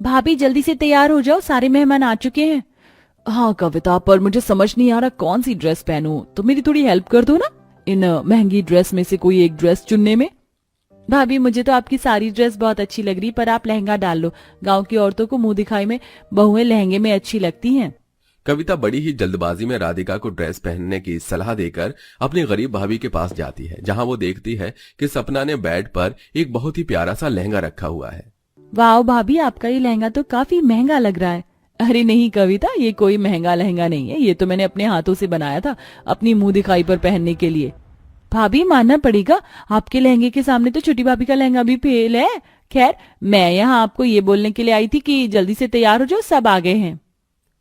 भाभी जल्दी से तैयार हो जाओ, सारे मेहमान आ चुके हैं। हाँ कविता, पर मुझे समझ नहीं आ रहा कौन सी ड्रेस पहनूं, तो मेरी थोड़ी हेल्प कर दो ना इन महंगी ड्रेस में से कोई एक ड्रेस चुनने में। भाभी मुझे तो आपकी सारी ड्रेस बहुत अच्छी लग रही, पर आप लहंगा डाल लो। गांव की औरतों को मुंह दिखाई में बहुएं लहंगे में अच्छी लगती हैं। कविता बड़ी ही जल्दबाजी में राधिका को ड्रेस पहनने की सलाह देकर अपनी गरीब भाभी के पास जाती है, जहां वो देखती है कि सपना ने बेड पर एक बहुत ही प्यारा सा लहंगा रखा हुआ है। वाह भाभी, आपका ये लहंगा तो काफी महंगा लग रहा है। अरे नहीं कविता, ये कोई महंगा लहंगा नहीं है, ये तो मैंने अपने हाथों से बनाया था अपनी मुंह दिखाई पर पहनने के लिए। भाभी मानना पड़ेगा, आपके लहंगे के सामने तो छोटी भाभी का लहंगा भी फेल है। खैर, मैं यहाँ आपको ये बोलने के लिए आई थी कि जल्दी से तैयार हो जाओ, सब आ गए हैं।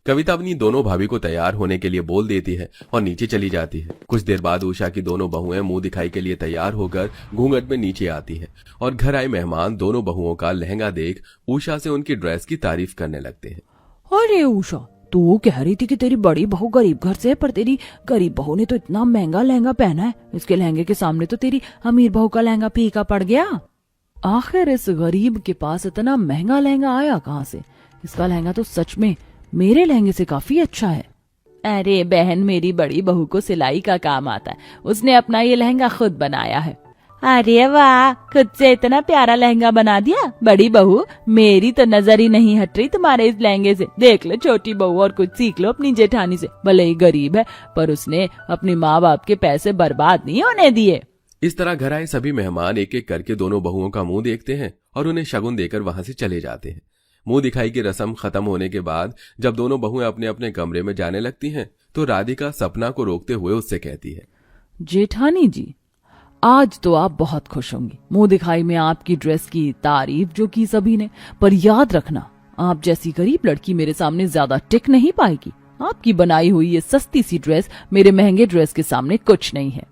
कविता अपनी दोनों भाभी को तैयार होने के लिए बोल देती है और नीचे चली जाती है। कुछ देर बाद उषा की दोनों बहुएं मुंह दिखाई के लिए तैयार होकर घूंघट में नीचे आती है और घर आए मेहमान दोनों बहुओं का लहंगा देख उषा से उनकी ड्रेस की तारीफ करने लगते हैं। अरे उषा, तू कह रही थी कि तेरी बड़ी बहू गरीब घर से है, पर तेरी गरीब बहू ने तो इतना महंगा लहंगा पहना है, इसके लहंगे के सामने तो तेरी अमीर बहू का लहंगा फीका पड़ गया। आखिर इस गरीब के पास इतना महंगा लहंगा आया कहाँ से? इसका लहंगा तो सच में मेरे लहंगे से काफी अच्छा है। अरे बहन, मेरी बड़ी बहू को सिलाई का काम आता है, उसने अपना ये लहंगा खुद बनाया है। अरे वाह, खुद से इतना प्यारा लहंगा बना दिया। बड़ी बहू, मेरी तो नजर ही नहीं हट रही तुम्हारे इस लहंगे से। देख लो छोटी बहू, और कुछ सीख लो अपनी जेठानी से। भले ही गरीब है, पर उसने अपने माँ बाप के पैसे बर्बाद नहीं होने दिए। इस तरह घर आए सभी मेहमान एक एक करके दोनों बहुओं का मुंह देखते हैं और उन्हें शगुन देकर वहां से चले जाते हैं। मुंह दिखाई की रस्म खत्म होने के बाद जब दोनों बहुएं अपने अपने कमरे में जाने लगती हैं, तो राधिका सपना को रोकते हुए उससे कहती है, जेठानी जी, आज तो आप बहुत खुश होंगी। मुंह दिखाई में आपकी ड्रेस की तारीफ जो की सभी ने, पर याद रखना, आप जैसी गरीब लड़की मेरे सामने ज्यादा टिक नहीं पाएगी। आपकी बनाई हुई ये सस्ती सी ड्रेस मेरे महंगे ड्रेस के सामने कुछ नहीं है।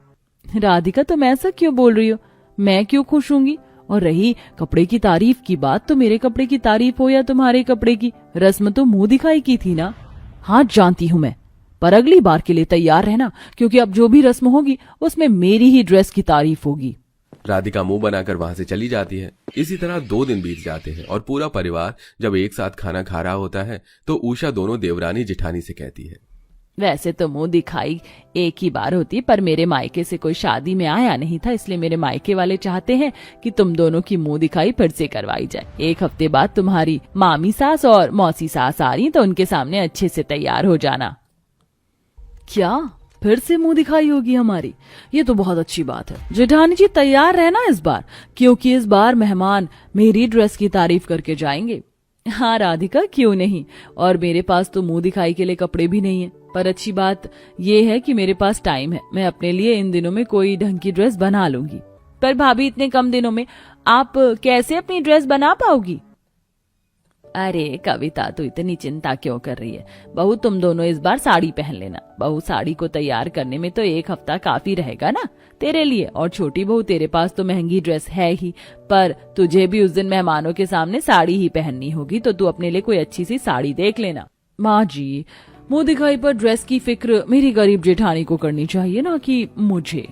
राधिका, तुम ऐसा क्यों बोल रही हो? मैं क्यों खुश होंगी? और रही कपड़े की तारीफ की बात, तो मेरे कपड़े की तारीफ हो या तुम्हारे कपड़े की, रस्म तो मुंह दिखाई की थी ना। हाँ जानती हूँ मैं, पर अगली बार के लिए तैयार रहना, क्योंकि अब जो भी रस्म होगी उसमें मेरी ही ड्रेस की तारीफ होगी। राधिका मुंह बनाकर वहां से चली जाती है। इसी तरह 2 दिन बीत जाते हैं और पूरा परिवार जब एक साथ खाना खा रहा होता है, तो उषा दोनों देवरानी जेठानी से कहती है, वैसे तो मुंह दिखाई एक ही बार होती, पर मेरे मायके से कोई शादी में आया नहीं था, इसलिए मेरे मायके वाले चाहते हैं कि तुम दोनों की मुंह दिखाई फिर से करवाई जाए। 1 हफ्ते बाद तुम्हारी मामी सास और मौसी सास आ रही, तो उनके सामने अच्छे से तैयार हो जाना। क्या फिर से मुंह दिखाई होगी हमारी? ये तो बहुत अच्छी बात है। जेठानी जी तैयार रहना इस बार, क्योंकि इस बार मेहमान मेरी ड्रेस की तारीफ करके जाएंगे। हाँ राधिका, क्यों नहीं, और मेरे पास तो मुंह दिखाई के लिए कपड़े भी नहीं है, पर अच्छी बात ये है कि मेरे पास टाइम है। मैं अपने लिए इन दिनों में कोई ढंग की ड्रेस बना लूंगी। पर भाभी, इतने कम दिनों में आप कैसे अपनी ड्रेस बना पाओगी? अरे कविता, तू इतनी चिंता क्यों कर रही है? बहू, तुम दोनों इस बार साड़ी पहन लेना। बहू, साड़ी को तैयार करने में तो 1 हफ्ता काफी रहेगा ना तेरे लिए। और छोटी बहू, तेरे पास तो महंगी ड्रेस है ही, पर तुझे भी उस दिन मेहमानों के सामने साड़ी ही पहननी होगी, तो तू अपने लिए कोई अच्छी सी साड़ी देख लेना। माँ जी, मुंह दिखाई पर ड्रेस की फिक्र मेरी गरीब जेठानी को करनी चाहिए ना कि मुझे।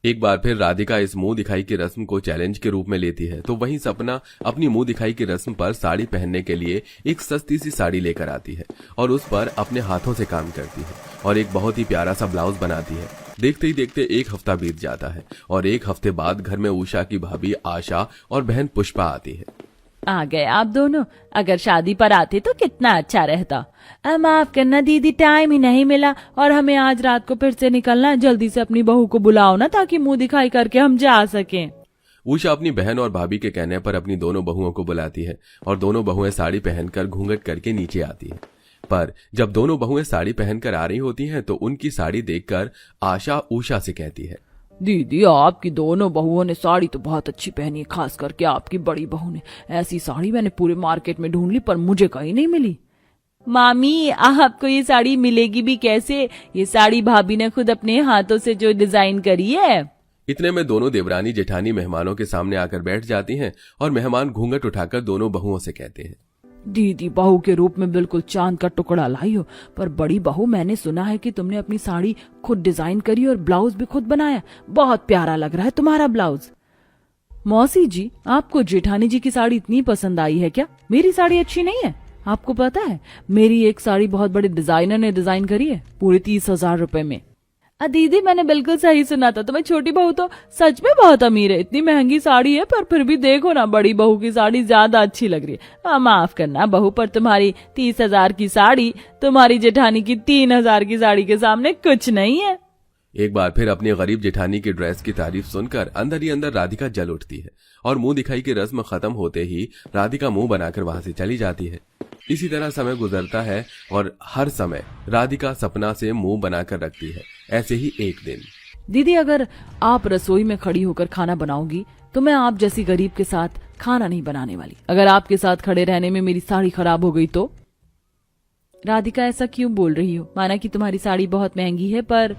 एक बार फिर राधिका इस मुंह दिखाई की रस्म को चैलेंज के रूप में लेती है, तो वहीं सपना अपनी मुंह दिखाई की रस्म पर साड़ी पहनने के लिए एक सस्ती सी साड़ी लेकर आती है और उस पर अपने हाथों से काम करती है और एक बहुत ही प्यारा सा ब्लाउज बनाती है। देखते ही देखते 1 हफ्ता बीत जाता है और 1 हफ्ते बाद घर में उषा की भाभी आशा और बहन पुष्पा आती है। आ गए आप दोनों। अगर शादी पर आते तो कितना अच्छा रहता। माफ करना दीदी, टाइम ही नहीं मिला, और हमें आज रात को फिर से निकलना है। जल्दी से अपनी बहू को बुलाओ ना, ताकि मुंह दिखाई करके हम जा सकें। उषा अपनी बहन और भाभी के कहने पर अपनी दोनों बहुओं को बुलाती है और दोनों बहुएं साड़ी पहनकर घूंघट करके नीचे आती है। पर जब दोनों बहुएं साड़ी पहनकर आ रही होती हैं, तो उनकी साड़ी देखकर आशा उषा से कहती है, दीदी, आपकी दोनों बहुओं ने साड़ी तो बहुत अच्छी पहनी है, खास करके आपकी बड़ी बहू ने। ऐसी साड़ी मैंने पूरे मार्केट में ढूंढ ली, पर मुझे कहीं नहीं मिली। मामी, आपको ये साड़ी मिलेगी भी कैसे? ये साड़ी भाभी ने खुद अपने हाथों से जो डिजाइन करी है। इतने में दोनों देवरानी जेठानी मेहमानों के सामने आकर बैठ जाती हैं और मेहमान घूंघट उठाकर दोनों बहुओं से कहते हैं, दीदी, बहू के रूप में बिल्कुल चांद का टुकड़ा लाई हो, पर बड़ी बहू, मैंने सुना है कि तुमने अपनी साड़ी खुद डिजाइन करी और ब्लाउज भी खुद बनाया। बहुत प्यारा लग रहा है तुम्हारा ब्लाउज। मौसी जी, आपको जेठानी जी की साड़ी इतनी पसंद आई है क्या? मेरी साड़ी अच्छी नहीं है? आपको पता है मेरी एक साड़ी बहुत बड़े डिजाइनर ने डिजाइन करी है, पूरे 30,000 रुपए में। दीदी, मैंने बिल्कुल सही सुना था, तुम्हें छोटी बहू तो सच में बहुत अमीर है। इतनी महंगी साड़ी है पर फिर भी देखो ना, बड़ी बहू की साड़ी ज्यादा अच्छी लग रही है। माफ करना बहू, पर तुम्हारी 30,000 की साड़ी तुम्हारी जेठानी की 3,000 की साड़ी के सामने कुछ नहीं है। एक बार फिर अपनी गरीब जेठानी की ड्रेस की तारीफ सुनकर अंदर ही अंदर राधिका जल उठती है और मुंह दिखाई की रस्म खत्म होते ही राधिका मुंह बनाकर वहां से चली जाती है। इसी तरह समय गुजरता है और हर समय राधिका सपना से मुंह बनाकर रखती है। ऐसे ही एक दिन, दीदी, अगर आप रसोई में खड़ी होकर खाना बनाओगी तो मैं आप जैसी गरीब के साथ खाना नहीं बनाने वाली। अगर आपके साथ खड़े रहने में मेरी साड़ी खराब हो गई तो? राधिका, ऐसा क्यों बोल रही हो? माना कि तुम्हारी साड़ी बहुत महंगी है, पर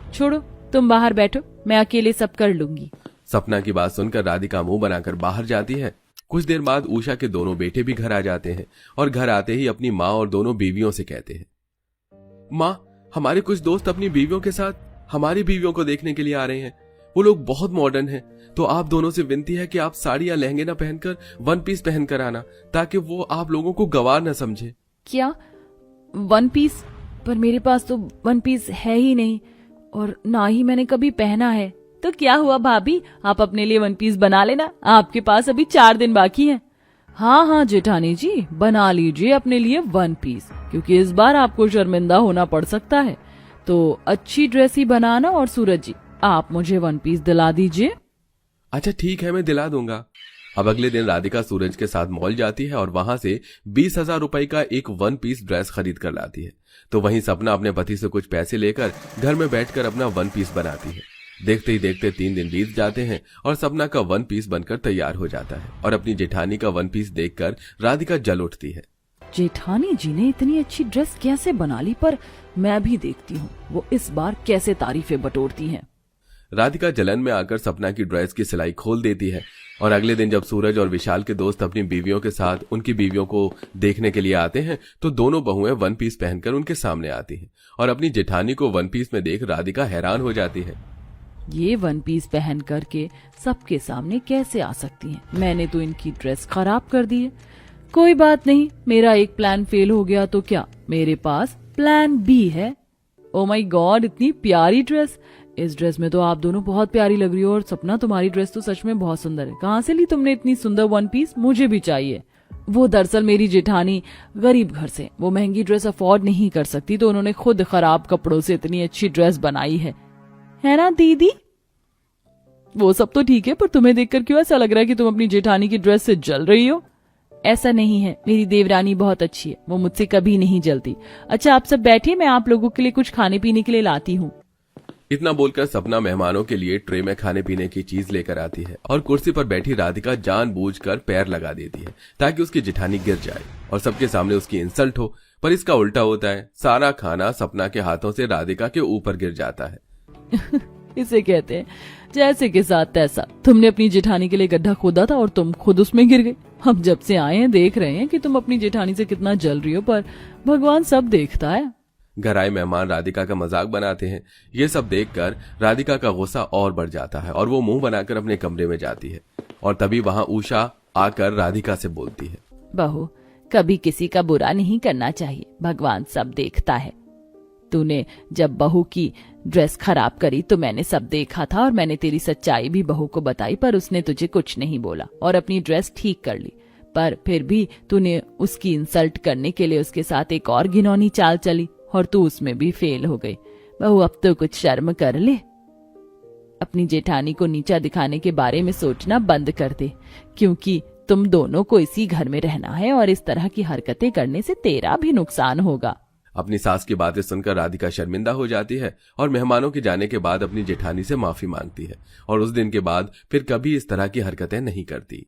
छोड़ो, तुम बाहर बैठो, मैं अकेले सब कर लूंगी। सपना की बात सुनकर राधिका मुंह बनाकर बाहर जाती है। कुछ देर बाद उषा के दोनों बेटे भी घर आ जाते हैं और घर आते ही अपनी माँ और दोनों बीवियों से कहते हैं, माँ, हमारे कुछ दोस्त अपनी बीवियों के साथ हमारी बीवियों को देखने के लिए आ रहे हैं। वो लोग बहुत मॉडर्न हैं, तो आप दोनों से विनती है कि आप साड़ी या लहंगे ना पहनकर वन पीस पहनकर आना, ताकि वो आप लोगों को गंवार न समझे। क्या वन पीस? पर मेरे पास तो वन पीस है ही नहीं और ना ही मैंने कभी पहना है। तो क्या हुआ भाभी, आप अपने लिए वन पीस बना लेना, आपके पास अभी 4 दिन बाकी हैं। हाँ जेठानी जी, बना लीजिए अपने लिए वन पीस, क्योंकि इस बार आपको शर्मिंदा होना पड़ सकता है। तो अच्छी ड्रेस ही बनाना, और सूरज जी, आप मुझे वन पीस दिला दीजिए। अच्छा ठीक है, मैं दिला दूंगा। अब अगले दिन राधिका सूरज के साथ मॉल जाती है और वहां से 20,000 रुपए का एक वन पीस ड्रेस खरीद कर लाती है। तो वहीं सपना अपने पति से कुछ पैसे लेकर घर में बैठकर अपना वन पीस बनाती है। देखते ही देखते 3 दिन बीत जाते हैं और सपना का वन पीस बनकर तैयार हो जाता है और अपनी जेठानी का वन पीस देखकर राधिका जल उठती है। जेठानी जी ने इतनी अच्छी ड्रेस कैसे बना ली, पर मैं भी देखती हूँ वो इस बार कैसे तारीफें बटोरती हैं। राधिका जलन में आकर सपना की ड्रेस की सिलाई खोल देती है और अगले दिन जब सूरज और विशाल के दोस्त अपनी बीवियों के साथ उनकी बीवियों को देखने के लिए आते हैं तो दोनों बहुएं वन पीस पहनकर उनके सामने आती हैं और अपनी जेठानी को वन पीस में देख राधिका हैरान हो जाती है। ये वन पीस पहन करके सबके सामने कैसे आ सकती हैं? मैंने तो इनकी ड्रेस खराब कर दी है। कोई बात नहीं, मेरा एक प्लान फेल हो गया तो क्या, मेरे पास प्लान बी है। ओ माय गॉड, इतनी प्यारी ड्रेस। इस ड्रेस में तो आप दोनों बहुत प्यारी लग रही हो, और सपना, तुम्हारी ड्रेस तो सच में बहुत सुंदर है। कहाँ से ली तुमने इतनी सुंदर वन पीस? मुझे भी चाहिए। वो दरअसल मेरी जेठानी गरीब घर से, वो महंगी ड्रेस अफोर्ड नहीं कर सकती, तो उन्होंने खुद खराब कपड़ों से इतनी अच्छी ड्रेस बनाई है ना दीदी? वो सब तो ठीक है, पर तुम्हें देखकर क्यों ऐसा लग रहा है कि तुम अपनी जेठानी की ड्रेस से जल रही हो? ऐसा नहीं है, मेरी देवरानी बहुत अच्छी है, वो मुझसे कभी नहीं जलती। अच्छा, आप सब बैठिए, मैं आप लोगों के लिए कुछ खाने पीने के लिए लाती हूँ। इतना बोलकर सपना मेहमानों के लिए ट्रे में खाने पीने की चीज लेकर आती है और कुर्सी पर बैठी राधिका जानबूझकर पैर लगा देती है ताकि उसकी जेठानी गिर जाए और सबके सामने उसकी इंसल्ट हो। पर इसका उल्टा होता है, सारा खाना सपना के हाथों से राधिका के ऊपर गिर जाता है। इसे कहते हैं जैसे के साथ तैसा। तुमने अपनी जेठानी के लिए गड्ढा खोदा था और तुम खुद उसमें गिर गए। हम जब से आए हैं देख रहे हैं कि तुम अपनी जेठानी से कितना जल रही हो, पर भगवान सब देखता है। घर आए मेहमान राधिका का मजाक बनाते हैं। ये सब देखकर राधिका का गुस्सा और बढ़ जाता है और वो मुंह बनाकर अपने कमरे में जाती है और तभी वहां उषा आकर राधिका से बोलती है, बहू, कभी किसी का बुरा नहीं करना चाहिए, भगवान सब देखता है। तूने जब बहू की ड्रेस खराब करी तो मैंने सब देखा था और मैंने तेरी सच्चाई भी बहू को बताई, पर उसने तुझे कुछ नहीं बोला और अपनी ड्रेस ठीक कर ली। पर फिर भी तूने उसकी इंसल्ट करने के लिए उसके साथ एक और घिनौनी चाल चली और तू उसमें भी फेल हो गई। बहू, अब तो कुछ शर्म कर ले। अपनी जेठानी को नीचा दिखाने के बारे में सोचना बंद कर दे, क्योंकि तुम दोनों को इसी घर में रहना है और इस तरह की हरकतें करने से तेरा भी नुकसान होगा। अपनी सास की बातें सुनकर राधिका शर्मिंदा हो जाती है और मेहमानों के जाने के बाद अपनी जेठानी से माफी मांगती है और उस दिन के बाद फिर कभी इस तरह की हरकतें नहीं करती।